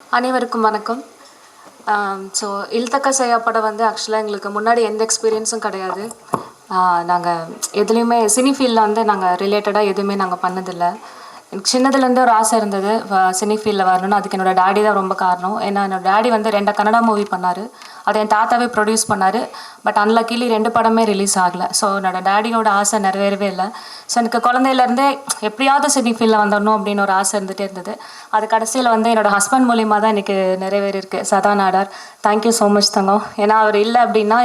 அனைவருக்கும் வணக்கம். ஸோ இல்தக்க செய்யா படம் வந்து ஆக்சுவலாக எங்களுக்கு முன்னாடி எந்த எக்ஸ்பீரியன்ஸும் கிடையாது. நாங்கள் எதுலேயுமே சினி ஃபீல்டில் வந்து நாங்கள் ரிலேட்டடாக எதுவுமே நாங்கள் பண்ணதில்லை. எனக்கு சின்னதுலேருந்து ஒரு ஆசை இருந்தது சினி ஃபீல்டில் வரணும்னு. அதுக்கு என்னோடய டேடி தான் ரொம்ப காரணம். ஏன்னா என்னோடய டேடி வந்து 2 கன்னடா மூவி பண்ணார். அதை என் தாத்தாவே ப்ரொடியூஸ் பண்ணார். பட் அன்லக்கிலி 2 படமே ரிலீஸ் ஆகலை. ஸோ என்னோடய டேடியோட ஆசை நிறைவேறவே இல்லை. ஸோ எனக்கு குழந்தையிலேருந்தே எப்படியாவது சினி ஃபீல்டில் வந்துடணும் அப்படின்னு ஒரு ஆசை இருந்துகிட்டே இருந்தது. அது கடைசியில் வந்து என்னோடய ஹஸ்பண்ட் மூலிமா தான் எனக்கு நிறைவேறியிருக்கு. சதா நாடார், தேங்க்யூ ஸோ மச் தங்கம். ஏன்னா அவர் இல்லை அப்படின்னா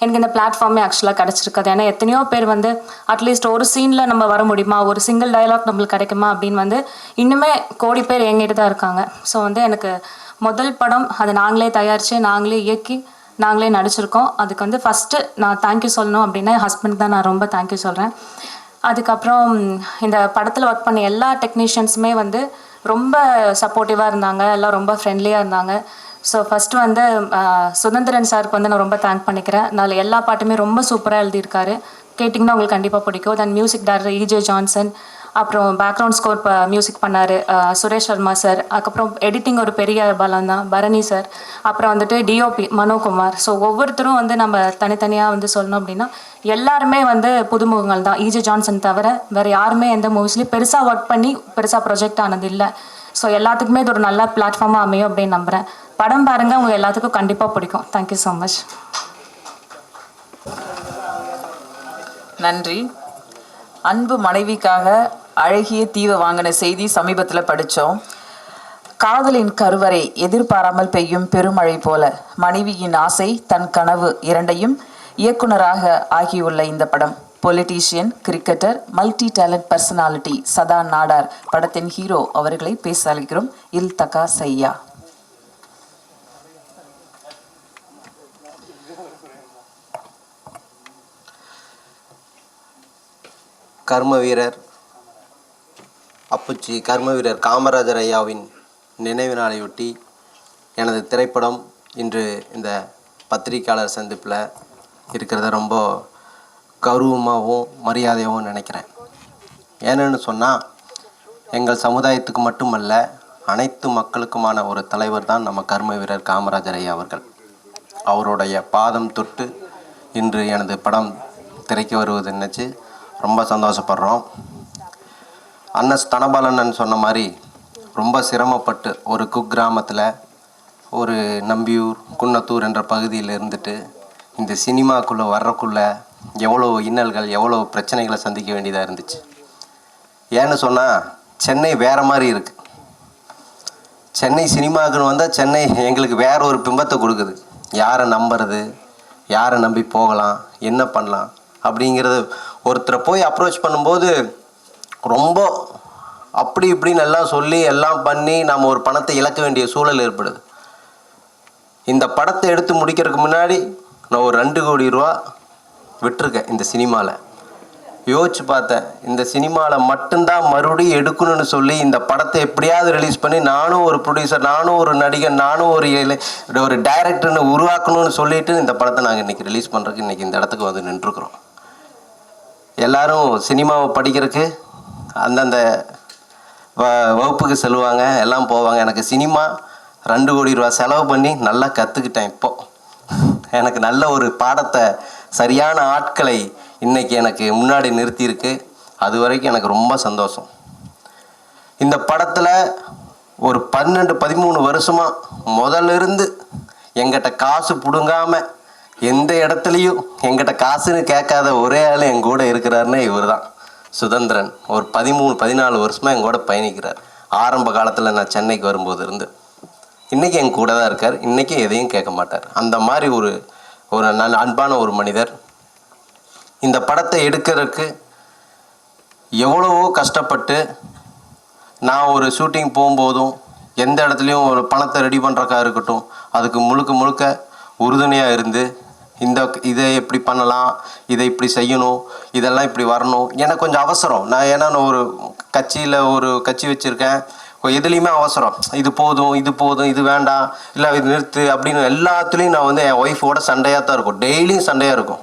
எனக்கு இந்த பிளாட்ஃபார்மே ஆக்சுவலாக கிடச்சிருக்காது. ஏன்னா எத்தனையோ பேர் வந்து அட்லீஸ்ட் ஒரு சீனில் நம்ம வர முடியுமா, ஒரு சிங்கிள் டயலாக் நம்மளுக்கு கிடைக்குமா அப்படின்னு வந்து இன்னுமே கோடி பேர் எங்கிட்ட தான் இருக்காங்க. ஸோ வந்து எனக்கு முதல் படம் அதை நாங்களே தயாரித்து நாங்களே இயக்கி நாங்களே நடிச்சிருக்கோம். அதுக்கு வந்து ஃபஸ்ட்டு நான் தேங்க்யூ சொல்லணும் அப்படின்னா என் ஹஸ்பண்ட் தான் நான் ரொம்ப தேங்க்யூ சொல்கிறேன். அதுக்கப்புறம் இந்த படத்தில் ஒர்க் பண்ண எல்லா டெக்னீஷியன்ஸுமே வந்து ரொம்ப சப்போர்ட்டிவாக இருந்தாங்க. எல்லாம் ரொம்ப ஃப்ரெண்ட்லியாக இருந்தாங்க. ஸோ ஃபஸ்ட்டு வந்து சுதந்திரன் சாருக்கு வந்து நான் ரொம்ப தேங்க் பண்ணிக்கிறேன். நான் எல்லா பாட்டுமே ரொம்ப சூப்பராக எழுதியிருக்காரு. கேட்டிங்கன்னா உங்களுக்கு கண்டிப்பாக பிடிக்கும். தென் மியூசிக் டைரக்டர் EJ ஜான்சன், அப்புறம் பேக்ரவுண்ட் ஸ்கோர் மியூசிக் பண்ணார் சுரேஷ் சர்மா சார். அதுக்கப்புறம் எடிட்டிங் ஒரு பெரிய பலம் தான் பரணி சார். அப்புறம் வந்துட்டு DOP மனோகுமார். ஸோ ஒவ்வொருத்தரும் வந்து நம்ம தனித்தனியாக வந்து சொல்லணும் அப்படின்னா எல்லாருமே வந்து புதுமுகங்கள் தான். EJ ஜான்சன் தவிர வேறு யாருமே எந்த மூவிஸ்லையும் பெருசாக ஒர்க் பண்ணி பெருசாக ப்ரொஜெக்ட் ஆனது இல்லை. ஸோ எல்லாத்துக்குமே இது ஒரு நல்ல பிளாட்ஃபார்மாக அமையும் அப்படின்னு நம்புகிறேன். படம் பாருங்கள், உங்கள் எல்லாத்துக்கும் கண்டிப்பாக பிடிக்கும். Thank you so much. நன்றி. அன்பு மனைவிக்காக அழகிய தீவை வாங்கின செய்தி சமீபத்தில் படித்தோம். காதலின் கருவறை எதிர்பாராமல் பெய்யும் பெருமழை போல மனைவியின் ஆசை தன் கனவு இரண்டையும் இயக்குனராக ஆகியுள்ள இந்த படம் politician, cricketer, multi talent personality சதா நாடார் படத்தின் ஹீரோ அவர்களை பேச அழைக்கிறோம். இல்தக்கா செய்யா. கர்ம வீரர் அப்புச்சி கர்ம வீரர் காமராஜர் ஐயாவின் நினைவு நாளையொட்டி எனது திரைப்படம் இன்று இந்த பத்திரிக்கையாளர் சந்திப்பில் இருக்கிறத ரொம்ப கௌரவமாகவும் மரியாதையாகவும் நினைக்கிறேன். ஏன்னு சொன்னால் எங்கள் சமுதாயத்துக்கு மட்டுமல்ல அனைத்து மக்களுக்குமான ஒரு தலைவர் தான் நம்ம கர்ம வீரர் காமராஜர் ஐயா அவர்கள். அவருடைய பாதம் தொட்டு இன்று எனது படம் திரைக்கு வருவது நினச்சி ரொம்ப சந்தோஷப்படுறோம். அண்ணன் தனபாலன் சொன்ன மாதிரி ரொம்ப சிரமப்பட்டு ஒரு குக்கிராமத்தில் ஒரு நம்பியூர் குன்னத்தூர் என்ற பகுதியில் இருந்துட்டு இந்த சினிமாக்குள்ளே வர்றக்குள்ளே எவ்வளோ இன்னல்கள் எவ்வளோ பிரச்சனைகளை சந்திக்க வேண்டியதாக இருந்துச்சு. ஏன்னு சொன்னால் சென்னை வேறு மாதிரி இருக்குது. சென்னை சினிமாவுக்குன்னு வந்தால் சென்னை எங்களுக்கு வேற ஒரு பிம்பத்தை கொடுக்குது. யாரை நம்புறது, யாரை நம்பி போகலாம், என்ன பண்ணலாம் அப்படிங்கிறது ஒருத்தரை போய் அப்ரோச் பண்ணும்போது ரொம்ப அப்படி இப்படின்னு எல்லாம் சொல்லி எல்லாம் பண்ணி நம்ம ஒரு பணத்தை இழக்க வேண்டிய சூழல் ஏற்படுது. இந்த படத்தை எடுத்து முடிக்கிறதுக்கு முன்னாடி நான் ஒரு 2 கோடி ரூபா விட்டுருக்கேன் இந்த சினிமாவில். யோசிச்சு பார்த்தேன், இந்த சினிமாவில் மட்டும்தான் மறுபடியும் எடுக்கணும்னு சொல்லி இந்த படத்தை எப்படியாவது ரிலீஸ் பண்ணி நானும் ஒரு ப்ரொடியூசர், நானும் ஒரு நடிகர், நானும் ஒரு டைரக்டர்னு உருவாக்கணும்னு சொல்லிட்டு இந்த படத்தை நாங்கள் இன்றைக்கி ரிலீஸ் பண்ணுறதுக்கு இன்றைக்கி இந்த இடத்துக்கு வந்து நின்றுருக்குறோம். எல்லோரும் சினிமாவை படிக்கிறதுக்கு அந்தந்த வகுப்புக்கு செல்வாங்க, எல்லாம் போவாங்க. எனக்கு சினிமா 2 கோடி ரூபா செலவு பண்ணி நல்லா கற்றுக்கிட்டேன். இப்போது எனக்கு நல்ல ஒரு பாடத்தை சரியான ஆட்களை இன்றைக்கி எனக்கு முன்னாடி நிறுத்தியிருக்கு. அது வரைக்கும் எனக்கு ரொம்ப சந்தோஷம். இந்த படத்தில் ஒரு 12-13 வருஷமாக முதல்ல இருந்து எங்கிட்ட காசு பிடுங்காமல் எந்த இடத்துலையும் எங்கிட்ட காசுன்னு கேட்காத ஒரே ஆள் எங்கூட இருக்கிறாருன்னு இவர் தான் சுதந்திரன். ஒரு 13-14 வருஷமாக எங்கூட பயணிக்கிறார். ஆரம்ப காலத்தில் நான் சென்னைக்கு வரும்போது இருந்து இன்றைக்கி என் கூட தான் இருக்கார். இன்றைக்கும் எதையும் கேட்க மாட்டார். அந்த மாதிரி ஒரு நல்ல அன்பான ஒரு மனிதர். இந்த படத்தை எடுக்கிறதுக்கு எவ்வளவோ கஷ்டப்பட்டு நான் ஒரு ஷூட்டிங் போகும்போதும் எந்த இடத்துலையும் ஒரு பணத்தை ரெடி பண்ணுறக்கா இருக்கட்டும், அதுக்கு முழுக்க உறுதுணையாக இருந்து இதை எப்படி பண்ணலாம், இதை இப்படி செய்யணும், இதெல்லாம் இப்படி வரணும். எனக்கு கொஞ்சம் அவசரம். ஏன்னா நான் ஒரு கட்சி வச்சுருக்கேன். எதுலேயுமே அவசரம். இது போதும், இது வேண்டாம், இல்லை இது நிறுத்து அப்படின்னு எல்லாத்துலேயும் நான் வந்து என் ஒய்ஃபோட சண்டையாக தான் இருக்கும். டெய்லியும் சண்டையாக இருக்கும்.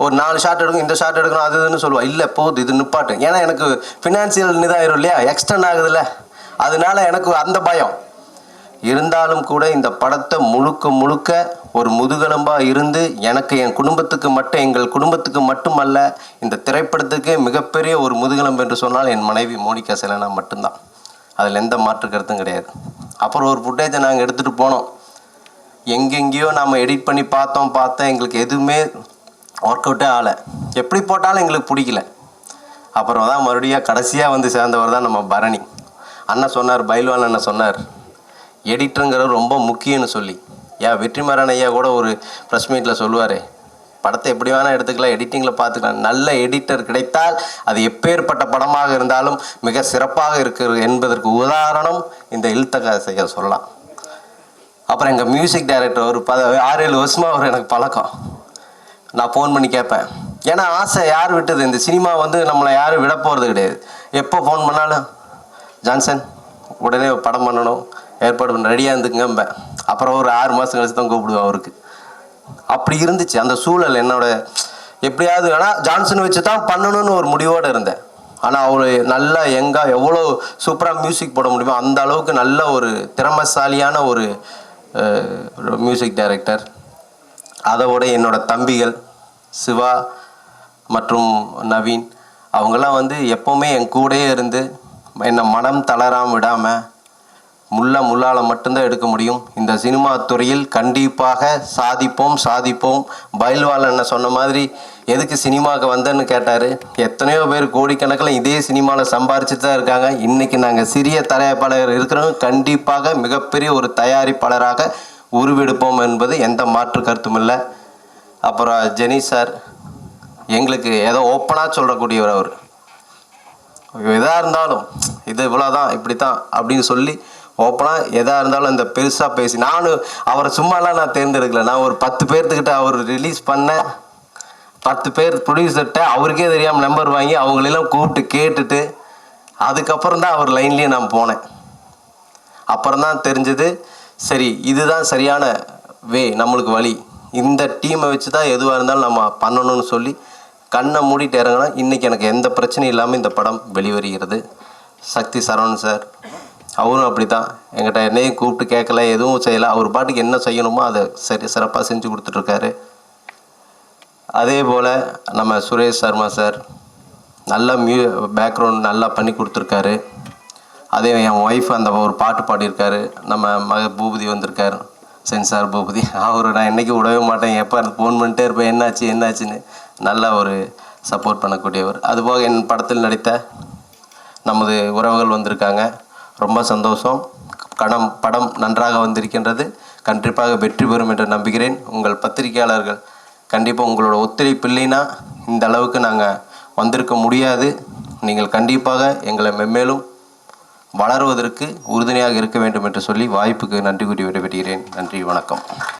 ஒரு 4 ஷாட் எடுக்கும், இந்த ஷாட் எடுக்கணும், அதுன்னு சொல்லுவாள். இல்லை போகுது, இது நிப்பாட்டு. ஏன்னா எனக்கு ஃபினான்சியல் இதாயிரும் இல்லையா, எக்ஸ்டெண்ட் ஆகுதுல்ல. அதனால எனக்கு அந்த பயம். இருந்தாலும் கூட இந்த படத்தை முழுக்க முழுக்க ஒரு முதுகெலும்பாக இருந்து எனக்கு என் குடும்பத்துக்கு மட்டும், எங்கள் குடும்பத்துக்கு மட்டுமல்ல, இந்த திரைப்படத்துக்கு மிகப்பெரிய ஒரு முதுகெலும்பு என்று சொன்னால் என் மனைவி மோனிகா செலனா மட்டும்தான். அதில் எந்த மாற்று கருத்தும் கிடையாது. அப்புறம் ஒரு ஃபுட்டேஜை நாங்கள் எடுத்துகிட்டு போனோம். எங்கெங்கேயோ நாம் எடிட் பண்ணி பார்த்தோம், எங்களுக்கு எதுவுமே ஒர்க் அவுட்டே ஆகலை. எப்படி போட்டாலும் எங்களுக்கு பிடிக்கல. அப்புறம் தான் மறுபடியும் கடைசியாக வந்து சேர்ந்தவர் தான் நம்ம பரணி அண்ணன் சொன்னார். பைல்வான் அண்ணன் சொன்னார், எடிட்டருங்கிறது ரொம்ப முக்கியம்னு சொல்லி. வெற்றிமாறன் ஐயா கூட ஒரு ப்ரெஸ் மீட்டில் சொல்லுவார், படத்தை எப்படி வேணால் எடுத்துக்கலாம், எடிட்டிங்கில் பார்த்துக்கலாம். நல்ல எடிட்டர் கிடைத்தால் அது எப்பேற்பட்ட படமாக இருந்தாலும் மிக சிறப்பாக இருக்கிறது என்பதற்கு உதாரணம் இந்த இல்தகாசையா சொல்லலாம். அப்புறம் எங்கள் மியூசிக் டைரக்டர் ஒரு 6-7 வருஷமாக அவர் எனக்கு பழக்கம். நான் ஃபோன் பண்ணி கேட்பேன். ஏன்னா ஆசை யார் விட்டது, இந்த சினிமா வந்து நம்மளை யாரும் விட போகிறது கிடையாது. எப்போ ஃபோன் பண்ணாலும் ஜான்சன் உடனே படம் பண்ணணும், ஏற்பாடு பண்ண ரெடியாக இருந்துக்குங்க. அப்புறம் ஒரு 6 மாதம் கழிச்சு தான் கூப்பிடுவேன் அவருக்கு. அப்படி இருந்துச்சு அந்த சூழல் என்னோட. எப்படியாவது ஆனால் ஜான்சன் வச்சு தான் பண்ணணும்னு ஒரு முடிவோடு இருந்தேன். ஆனால் அவர் நல்லா எவ்வளோ சூப்பராக மியூசிக் போட முடியுமோ அந்த அளவுக்கு நல்ல ஒரு திறமைசாலியான ஒரு மியூசிக் டைரக்டர். அதோட என்னோடய தம்பிகள் சிவா மற்றும் நவீன் அவங்கெல்லாம் வந்து எப்போவுமே என் கூடயே இருந்து என்னை மனம் தளராமல் விடாமல் முள்ளால் மட்டும்தான் எடுக்க முடியும். இந்த சினிமா துறையில் கண்டிப்பாக சாதிப்போம். பைல்வான் என்ன சொன்ன மாதிரி எதுக்கு சினிமாவுக்கு வந்தேன்னு கேட்டார். எத்தனையோ பேர் கோடிக்கணக்கில் இதே சினிமாவில் சம்பாரிச்சுட்டு தான் இருக்காங்க. இன்றைக்கி நாங்கள் சிறிய தயாரிப்பாளர் இருக்கிறவங்க கண்டிப்பாக மிகப்பெரிய ஒரு தயாரிப்பாளராக உருவெடுப்போம் என்பது எந்த மாற்று கருத்தும் இல்லை. அப்புறம் ஜெனி சார் எங்களுக்கு ஏதோ ஓப்பனாக சொல்லக்கூடியவர். அவர் எதாக இருந்தாலும் இது இவ்வளோதான், இப்படி தான் அப்படின்னு சொல்லி ஓப்பனாக எதாக இருந்தாலும் இந்த பெருசாக பேசி, நானும் அவரை சும்மாலாம் நான் தேர்ந்தெடுக்கல. நான் ஒரு 10 பேர்த்துக்கிட்ட அவர் ரிலீஸ் பண்ண 10 பேர் ப்ரொடியூசர்கிட்ட அவருக்கே தெரியாமல் நம்பர் வாங்கி அவங்களெல்லாம் கூப்பிட்டு கேட்டுட்டு அதுக்கப்புறம் தான் அவர் லைன்லேயே நான் போனேன். அப்புறம் தான் தெரிஞ்சது, சரி இதுதான் சரியான நம்மளுக்கு வழி, இந்த டீமை வச்சு தான் எதுவாக இருந்தாலும் நம்ம பண்ணணும்னு சொல்லி கண்ணை மூடிட்டு இறங்கினா இன்றைக்கி எனக்கு எந்த பிரச்சனையும் இல்லாமல் இந்த படம் வெளிவருகிறது. சக்தி சரவணன் சார் அவரும் அப்படி தான் என்கிட்ட என்னையும் கூப்பிட்டு கேட்கல, எதுவும் செய்யலை. அவர் பாட்டுக்கு என்ன செய்யணுமோ அதை சிறப்பாக செஞ்சு கொடுத்துட்ருக்காரு. அதே போல் நம்ம சுரேஷ் சர்மா சார் நல்ல பேக்ரவுண்ட் நல்லா பண்ணி கொடுத்துருக்காரு. அதே என் ஒய்ஃப் அந்த ஒரு பாட்டு பாடியிருக்காரு. நம்ம பூபதி வந்திருக்காரு, சென்சார் பூபதி. அவர் நான் என்றைக்கும் விடவே மாட்டேன், எப்போ ஃபோன் பண்ணிட்டே இருப்பேன், என்னாச்சுன்னு நல்லா ஒரு சப்போர்ட் பண்ணக்கூடியவர். அதுபோக என் படத்தில் நடித்த நமது உறவுகள் வந்திருக்காங்க. ரொம்ப சந்தோஷம். படம் நன்றாக வந்திருக்கின்றது. கண்டிப்பாக வெற்றி பெறும் என்று நம்புகிறேன். உங்கள் பத்திரிகையாளர்கள் கண்டிப்பாக உங்களோட ஒத்துழைப்பு இல்லைன்னா இந்த அளவுக்கு நாங்கள் வந்திருக்க முடியாது. நீங்கள் கண்டிப்பாக எங்களை மென்மேலும் வளருவதற்கு உறுதுணையாக இருக்க வேண்டும் என்று சொல்லி வாய்ப்புக்கு நன்றி கூறி விடைபெறுகிறேன். நன்றி, வணக்கம்.